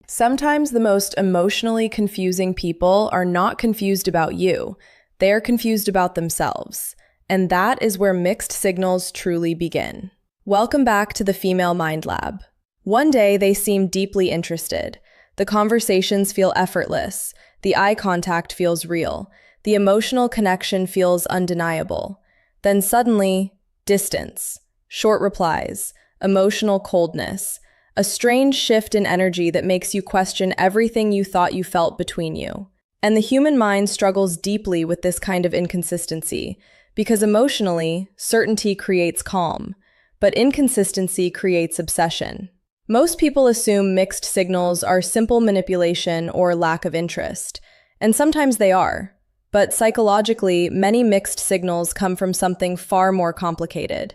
Sometimes the most emotionally confusing people are not confused about you, they are confused about themselves. And that is where mixed signals truly begin. Welcome back to the Female Mind Lab. One day they seem deeply interested. The conversations feel effortless. The eye contact feels real. The emotional connection feels undeniable. Then suddenly, distance, short replies, emotional coldness, a strange shift in energy that makes you question everything you thought you felt between you. And the human mind struggles deeply with this kind of inconsistency, because emotionally, certainty creates calm, but inconsistency creates obsession. Most people assume mixed signals are simple manipulation or lack of interest, and sometimes they are. But psychologically, many mixed signals come from something far more complicated: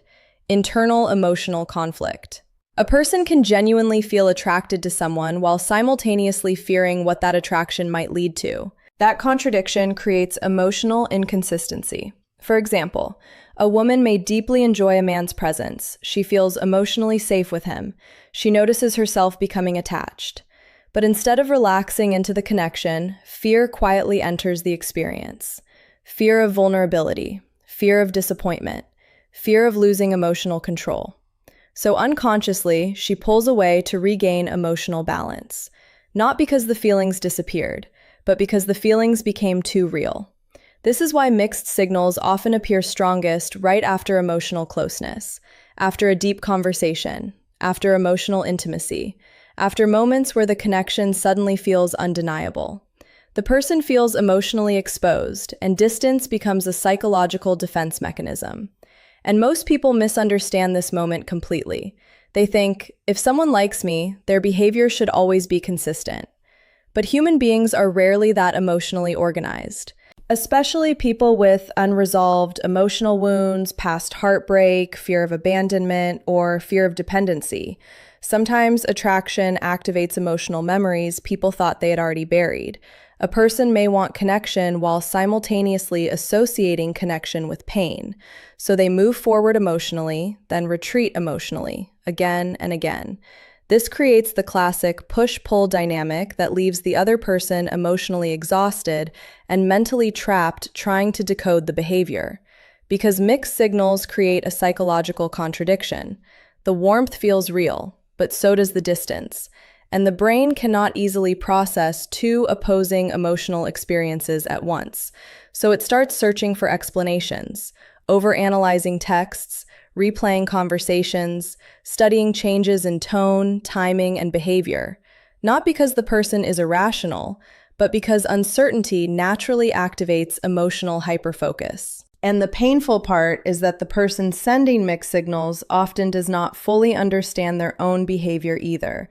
internal emotional conflict. A person can genuinely feel attracted to someone while simultaneously fearing what that attraction might lead to. That contradiction creates emotional inconsistency. For example, a woman may deeply enjoy a man's presence. She feels emotionally safe with him. She notices herself becoming attached. But instead of relaxing into the connection, fear quietly enters the experience. Fear of vulnerability, fear of disappointment, fear of losing emotional control. So unconsciously, she pulls away to regain emotional balance. Not because the feelings disappeared, but because the feelings became too real. This is why mixed signals often appear strongest right after emotional closeness, after a deep conversation, after emotional intimacy, after moments where the connection suddenly feels undeniable. The person feels emotionally exposed, and distance becomes a psychological defense mechanism. And most people misunderstand this moment completely. They think, if someone likes me, their behavior should always be consistent. But human beings are rarely that emotionally organized. Especially people with unresolved emotional wounds, past heartbreak, fear of abandonment, or fear of dependency. Sometimes attraction activates emotional memories people thought they had already buried. A person may want connection while simultaneously associating connection with pain. So they move forward emotionally, then retreat emotionally, again and again. This creates the classic push-pull dynamic that leaves the other person emotionally exhausted and mentally trapped trying to decode the behavior. Because mixed signals create a psychological contradiction. The warmth feels real, but so does the distance. And the brain cannot easily process two opposing emotional experiences at once. So it starts searching for explanations, overanalyzing texts, replaying conversations, studying changes in tone, timing, and behavior. Not because the person is irrational, but because uncertainty naturally activates emotional hyperfocus. And the painful part is that the person sending mixed signals often does not fully understand their own behavior either.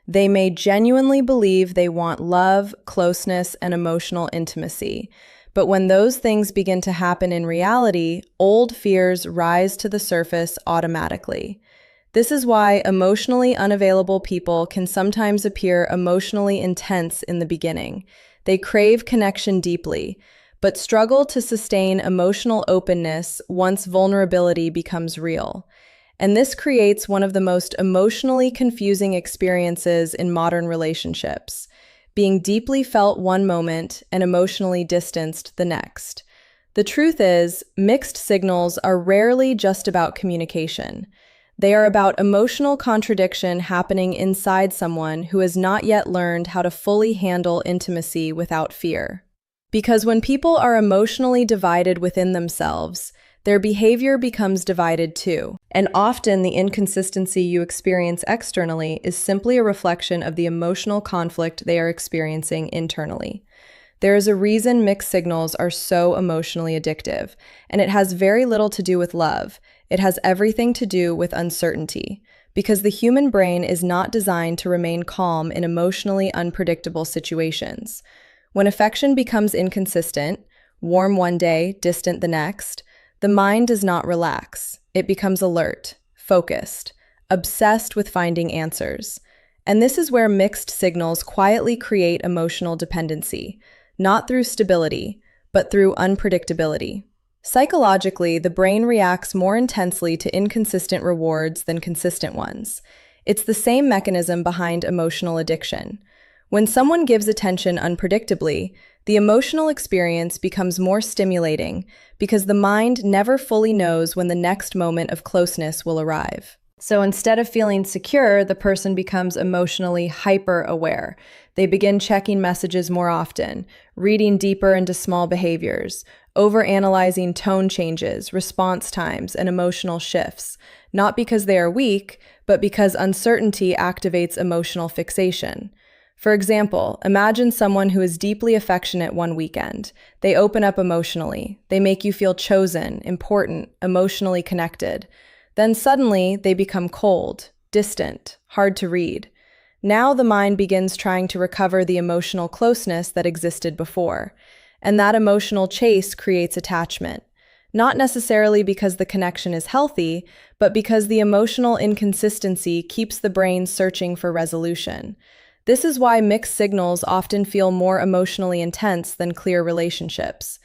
They may genuinely believe they want love, closeness, and emotional intimacy. But when those things begin to happen in reality, old fears rise to the surface automatically. This is why emotionally unavailable people can sometimes appear emotionally intense in the beginning. They crave connection deeply, but struggle to sustain emotional openness once vulnerability becomes real. And this creates one of the most emotionally confusing experiences in modern relationships, being deeply felt one moment and emotionally distanced the next. The truth is, mixed signals are rarely just about communication. They are about emotional contradiction happening inside someone who has not yet learned how to fully handle intimacy without fear. Because when people are emotionally divided within themselves, their behavior becomes divided too. And often the inconsistency you experience externally is simply a reflection of the emotional conflict they are experiencing internally. There is a reason mixed signals are so emotionally addictive, and it has very little to do with love. It has everything to do with uncertainty, because the human brain is not designed to remain calm in emotionally unpredictable situations. When affection becomes inconsistent, warm one day, distant the next, the mind does not relax. It becomes alert, focused, obsessed with finding answers. And this is where mixed signals quietly create emotional dependency, not through stability, but through unpredictability. Psychologically, the brain reacts more intensely to inconsistent rewards than consistent ones. It's the same mechanism behind emotional addiction. When someone gives attention unpredictably, the emotional experience becomes more stimulating because the mind never fully knows when the next moment of closeness will arrive. So instead of feeling secure, the person becomes emotionally hyper-aware. They begin checking messages more often, reading deeper into small behaviors, overanalyzing tone changes, response times, and emotional shifts, not because they are weak, but because uncertainty activates emotional fixation. For example, imagine someone who is deeply affectionate one weekend. They open up emotionally. They make you feel chosen, important, emotionally connected. Then suddenly, they become cold, distant, hard to read. Now the mind begins trying to recover the emotional closeness that existed before. And that emotional chase creates attachment. Not necessarily because the connection is healthy, but because the emotional inconsistency keeps the brain searching for resolution. This is why mixed signals often feel more emotionally intense than clear relationships.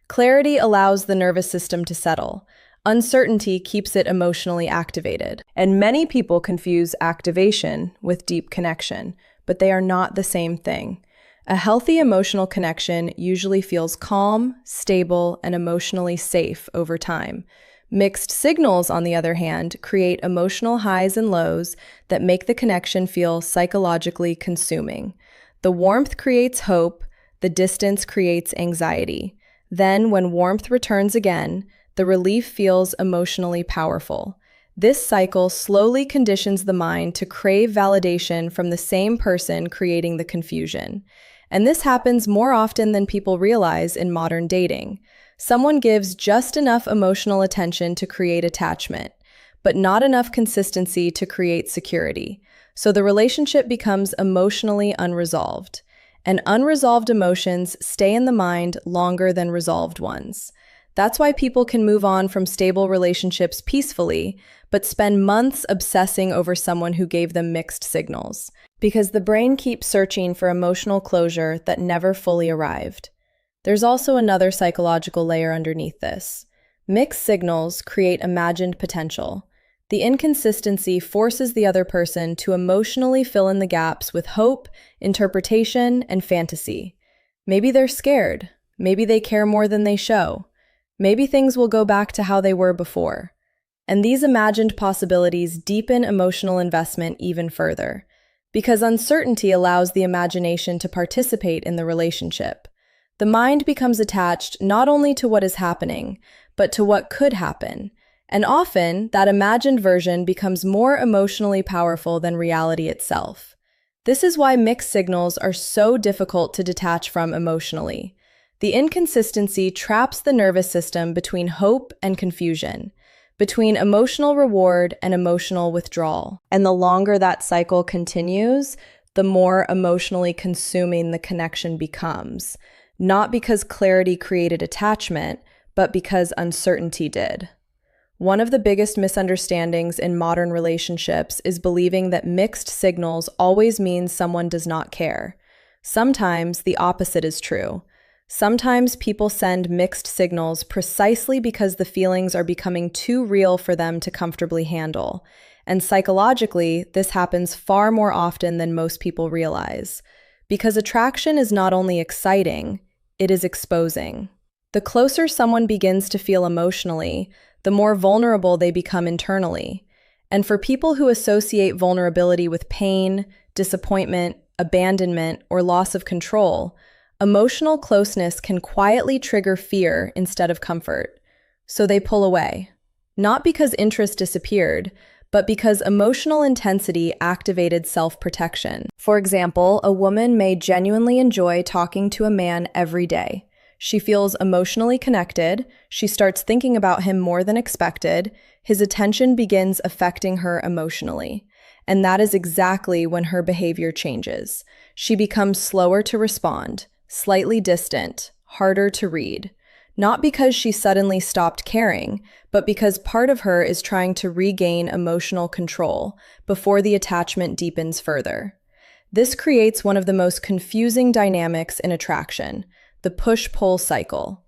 Clarity allows the nervous system to settle. Uncertainty keeps it emotionally activated. And many people confuse activation with deep connection, but they are not the same thing. A healthy emotional connection usually feels calm, stable, and emotionally safe over time. Mixed signals, on the other hand, create emotional highs and lows that make the connection feel psychologically consuming. The warmth creates hope, the distance creates anxiety. Then, when warmth returns again, the relief feels emotionally powerful. This cycle slowly conditions the mind to crave validation from the same person, creating the confusion. And this happens more often than people realize in modern dating. Someone gives just enough emotional attention to create attachment, but not enough consistency to create security. So the relationship becomes emotionally unresolved. And unresolved emotions stay in the mind longer than resolved ones. That's why people can move on from stable relationships peacefully, but spend months obsessing over someone who gave them mixed signals. Because the brain keeps searching for emotional closure that never fully arrived. There's also another psychological layer underneath this. Mixed signals create imagined potential. The inconsistency forces the other person to emotionally fill in the gaps with hope, interpretation, and fantasy. Maybe they're scared. Maybe they care more than they show. Maybe things will go back to how they were before. And these imagined possibilities deepen emotional investment even further, because uncertainty allows the imagination to participate in the relationship. The mind becomes attached not only to what is happening, but to what could happen. And often, that imagined version becomes more emotionally powerful than reality itself. This is why mixed signals are so difficult to detach from emotionally. The inconsistency traps the nervous system between hope and confusion, between emotional reward and emotional withdrawal. And the longer that cycle continues, the more emotionally consuming the connection becomes, not because clarity created attachment, but because uncertainty did. One of the biggest misunderstandings in modern relationships is believing that mixed signals always means someone does not care. Sometimes the opposite is true. Sometimes people send mixed signals precisely because the feelings are becoming too real for them to comfortably handle. And psychologically, this happens far more often than most people realize. Because attraction is not only exciting, it is exposing. The closer someone begins to feel emotionally, the more vulnerable they become internally. And for people who associate vulnerability with pain, disappointment, abandonment, or loss of control, emotional closeness can quietly trigger fear instead of comfort. So they pull away. Not because interest disappeared, but because emotional intensity activated self-protection. For example, a woman may genuinely enjoy talking to a man every day. She feels emotionally connected, she starts thinking about him more than expected, his attention begins affecting her emotionally. And that is exactly when her behavior changes. She becomes slower to respond, slightly distant, harder to read. Not because she suddenly stopped caring, but because part of her is trying to regain emotional control before the attachment deepens further. This creates one of the most confusing dynamics in attraction, the push-pull cycle.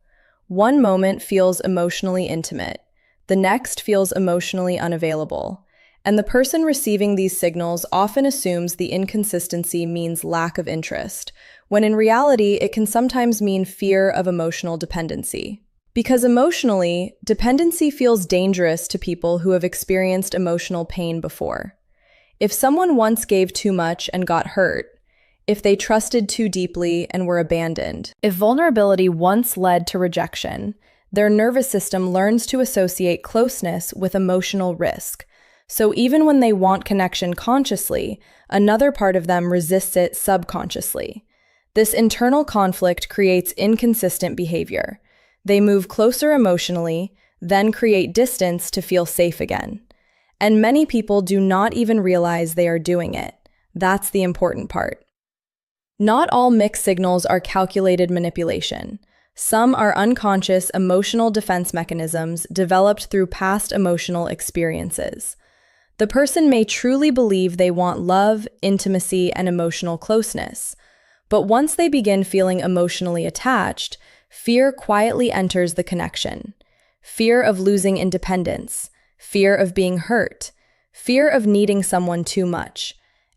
One moment feels emotionally intimate, the next feels emotionally unavailable, And the person receiving these signals often assumes the inconsistency means lack of interest, when in reality it can sometimes mean fear of emotional dependency. Because emotionally, dependency feels dangerous to people who have experienced emotional pain before. If someone once gave too much and got hurt, if they trusted too deeply and were abandoned, if vulnerability once led to rejection, their nervous system learns to associate closeness with emotional risk. So even when they want connection consciously, another part of them resists it subconsciously. This internal conflict creates inconsistent behavior. They move closer emotionally, then create distance to feel safe again. And many people do not even realize they are doing it. That's the important part. Not all mixed signals are calculated manipulation. Some are unconscious emotional defense mechanisms developed through past emotional experiences. The person may truly believe they want love, intimacy, and emotional closeness. But once they begin feeling emotionally attached, fear quietly enters the connection. Fear of losing independence, fear of being hurt, fear of needing someone too much.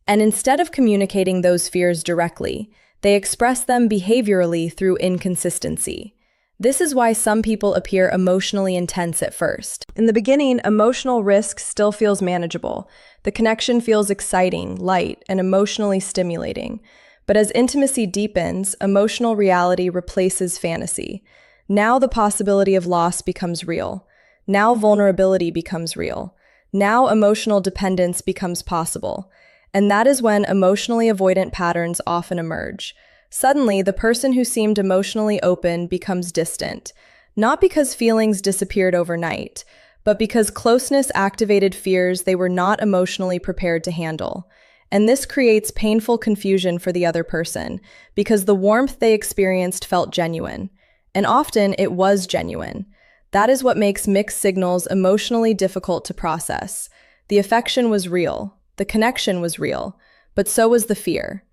And instead of communicating those fears directly, they express them behaviorally through inconsistency. This is why some people appear emotionally intense at first. In the beginning, emotional risk still feels manageable. The connection feels exciting, light, and emotionally stimulating. But as intimacy deepens, emotional reality replaces fantasy. Now the possibility of loss becomes real. Now vulnerability becomes real. Now emotional dependence becomes possible. And that is when emotionally avoidant patterns often emerge. Suddenly, the person who seemed emotionally open becomes distant, not because feelings disappeared overnight, but because closeness activated fears they were not emotionally prepared to handle. And this creates painful confusion for the other person, because the warmth they experienced felt genuine. And often it was genuine. That is what makes mixed signals emotionally difficult to process. The affection was real, the connection was real, but so was the fear.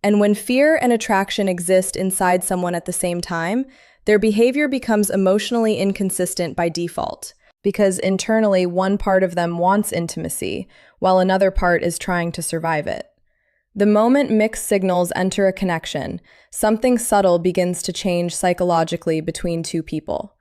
And when fear and attraction exist inside someone at the same time, their behavior becomes emotionally inconsistent by default, because internally one part of them wants intimacy, while another part is trying to survive it. The moment mixed signals enter a connection, something subtle begins to change psychologically between two people.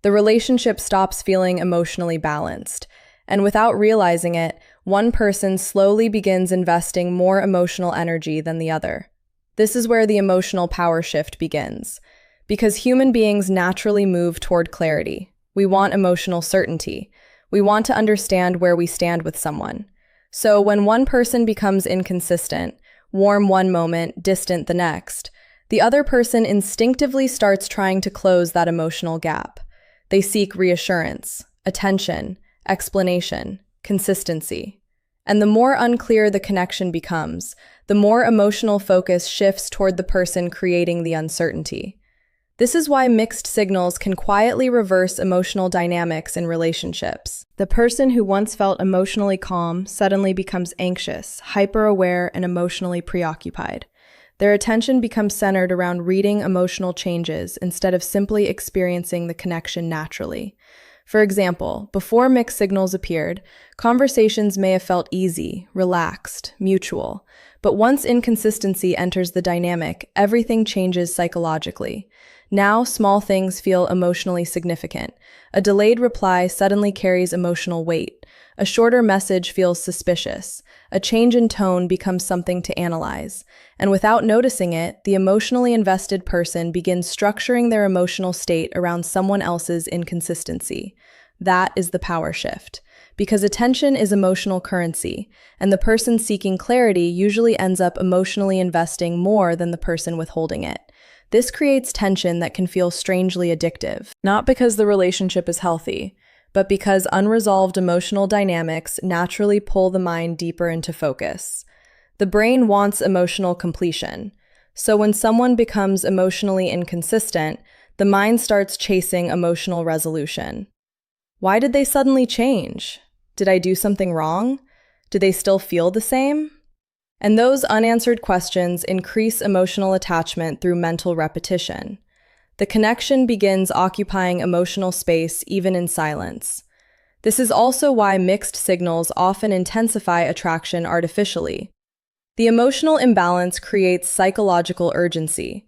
The relationship stops feeling emotionally balanced, and without realizing it, one person slowly begins investing more emotional energy than the other. This is where the emotional power shift begins, because human beings naturally move toward clarity. We want emotional certainty. We want to understand where we stand with someone. So when one person becomes inconsistent, warm one moment, distant the next, the other person instinctively starts trying to close that emotional gap. They seek reassurance, attention, explanation, consistency. And the more unclear the connection becomes, the more emotional focus shifts toward the person creating the uncertainty. This is why mixed signals can quietly reverse emotional dynamics in relationships. The person who once felt emotionally calm suddenly becomes anxious, hyper-aware, and emotionally preoccupied. Their attention becomes centered around reading emotional changes instead of simply experiencing the connection naturally. For example, before mixed signals appeared, conversations may have felt easy, relaxed, mutual. But once inconsistency enters the dynamic, everything changes psychologically. Now, small things feel emotionally significant. A delayed reply suddenly carries emotional weight. A shorter message feels suspicious. A change in tone becomes something to analyze. And without noticing it, the emotionally invested person begins structuring their emotional state around someone else's inconsistency. That is the power shift. Because attention is emotional currency, and the person seeking clarity usually ends up emotionally investing more than the person withholding it. This creates tension that can feel strangely addictive, not because the relationship is healthy, but because unresolved emotional dynamics naturally pull the mind deeper into focus. The brain wants emotional completion, so when someone becomes emotionally inconsistent, the mind starts chasing emotional resolution. Why did they suddenly change? Did I do something wrong? Do they still feel the same? And those unanswered questions increase emotional attachment through mental repetition. The connection begins occupying emotional space even in silence. This is also why mixed signals often intensify attraction artificially. The emotional imbalance creates psychological urgency.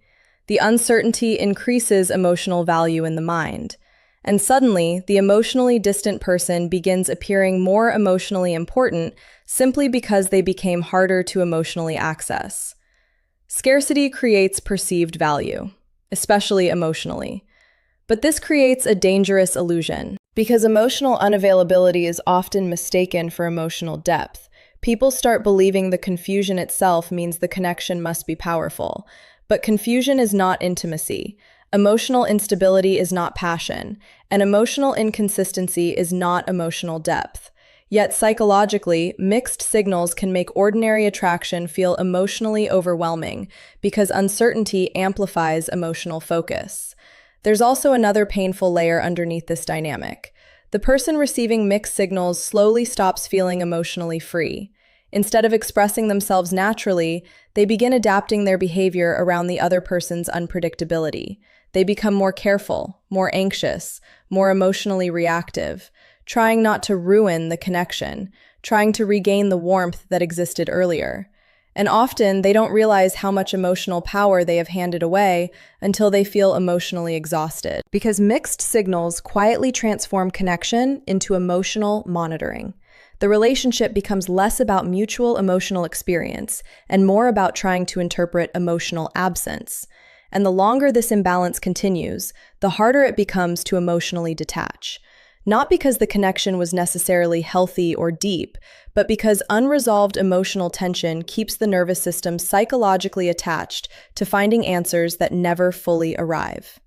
The uncertainty increases emotional value in the mind. And suddenly, the emotionally distant person begins appearing more emotionally important simply because they became harder to emotionally access. Scarcity creates perceived value, especially emotionally. But this creates a dangerous illusion, because emotional unavailability is often mistaken for emotional depth. People start believing the confusion itself means the connection must be powerful. But confusion is not intimacy. Emotional instability is not passion, and emotional inconsistency is not emotional depth. Yet psychologically, mixed signals can make ordinary attraction feel emotionally overwhelming because uncertainty amplifies emotional focus. There's also another painful layer underneath this dynamic. The person receiving mixed signals slowly stops feeling emotionally free. Instead of expressing themselves naturally, they begin adapting their behavior around the other person's unpredictability. They become more careful, more anxious, more emotionally reactive, trying not to ruin the connection, trying to regain the warmth that existed earlier. And often, they don't realize how much emotional power they have handed away until they feel emotionally exhausted. Because mixed signals quietly transform connection into emotional monitoring. The relationship becomes less about mutual emotional experience and more about trying to interpret emotional absence. And the longer this imbalance continues, the harder it becomes to emotionally detach. Not because the connection was necessarily healthy or deep, but because unresolved emotional tension keeps the nervous system psychologically attached to finding answers that never fully arrive.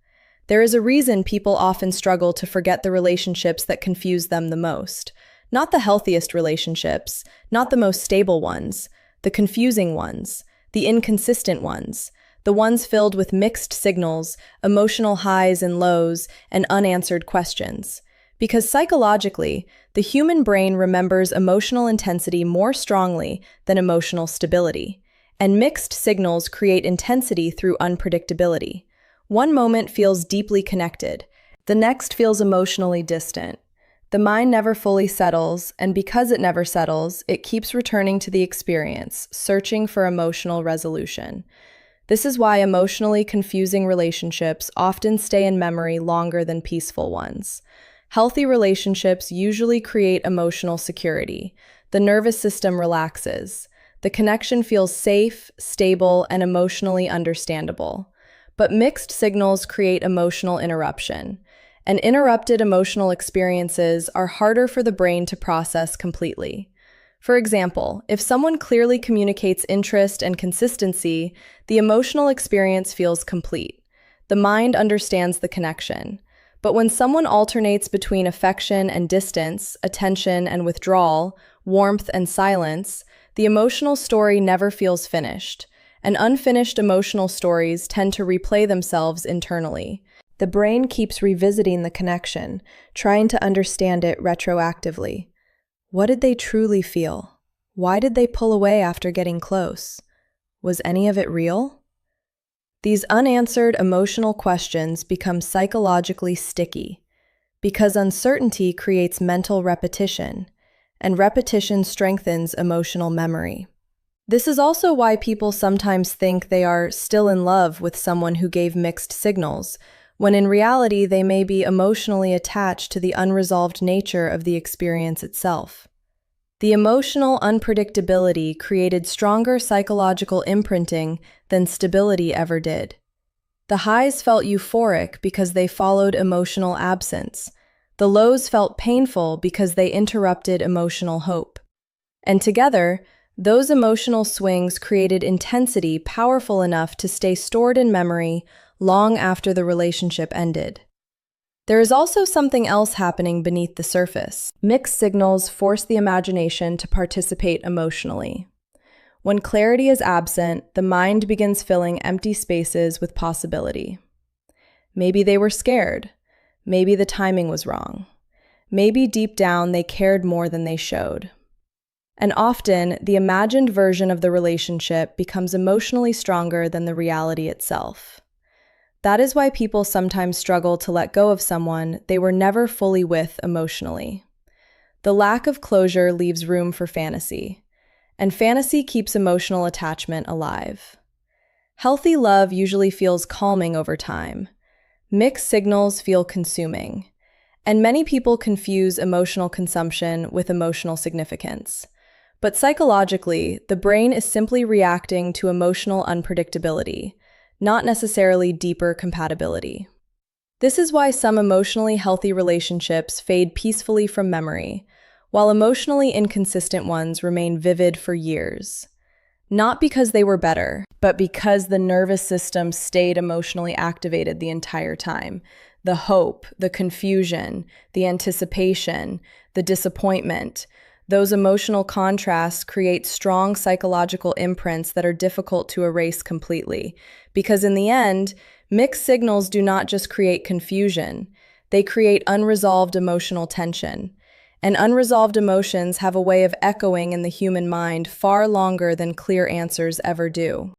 There is a reason people often struggle to forget the relationships that confuse them the most. Not the healthiest relationships, not the most stable ones, the confusing ones, the inconsistent ones, the ones filled with mixed signals, emotional highs and lows, and unanswered questions. Because psychologically, the human brain remembers emotional intensity more strongly than emotional stability, and mixed signals create intensity through unpredictability. One moment feels deeply connected, the next feels emotionally distant. The mind never fully settles, and because it never settles, it keeps returning to the experience, searching for emotional resolution. This is why emotionally confusing relationships often stay in memory longer than peaceful ones. Healthy relationships usually create emotional security. The nervous system relaxes. The connection feels safe, stable, and emotionally understandable. But mixed signals create emotional interruption. And interrupted emotional experiences are harder for the brain to process completely. For example, if someone clearly communicates interest and consistency, the emotional experience feels complete. The mind understands the connection. But when someone alternates between affection and distance, attention and withdrawal, warmth and silence, the emotional story never feels finished. And unfinished emotional stories tend to replay themselves internally. The brain keeps revisiting the connection, trying to understand it retroactively. What did they truly feel? Why did they pull away after getting close? Was any of it real? These unanswered emotional questions become psychologically sticky because uncertainty creates mental repetition, and repetition strengthens emotional memory. This is also why people sometimes think they are still in love with someone who gave mixed signals, when in reality they may be emotionally attached to the unresolved nature of the experience itself. The emotional unpredictability created stronger psychological imprinting than stability ever did. The highs felt euphoric because they followed emotional absence. The lows felt painful because they interrupted emotional hope. And together, those emotional swings created intensity powerful enough to stay stored in memory long after the relationship ended. There is also something else happening beneath the surface. Mixed signals force the imagination to participate emotionally. When clarity is absent, the mind begins filling empty spaces with possibility. Maybe they were scared. Maybe the timing was wrong. Maybe deep down they cared more than they showed. And often, the imagined version of the relationship becomes emotionally stronger than the reality itself. That is why people sometimes struggle to let go of someone they were never fully with emotionally. The lack of closure leaves room for fantasy, and fantasy keeps emotional attachment alive. Healthy love usually feels calming over time. Mixed signals feel consuming, and many people confuse emotional consumption with emotional significance. But psychologically, the brain is simply reacting to emotional unpredictability, not necessarily deeper compatibility. This is why some emotionally healthy relationships fade peacefully from memory, while emotionally inconsistent ones remain vivid for years. Not because they were better, but because the nervous system stayed emotionally activated the entire time. The hope, the confusion, the anticipation, the disappointment, those emotional contrasts create strong psychological imprints that are difficult to erase completely. Because in the end, mixed signals do not just create confusion, they create unresolved emotional tension. And unresolved emotions have a way of echoing in the human mind far longer than clear answers ever do.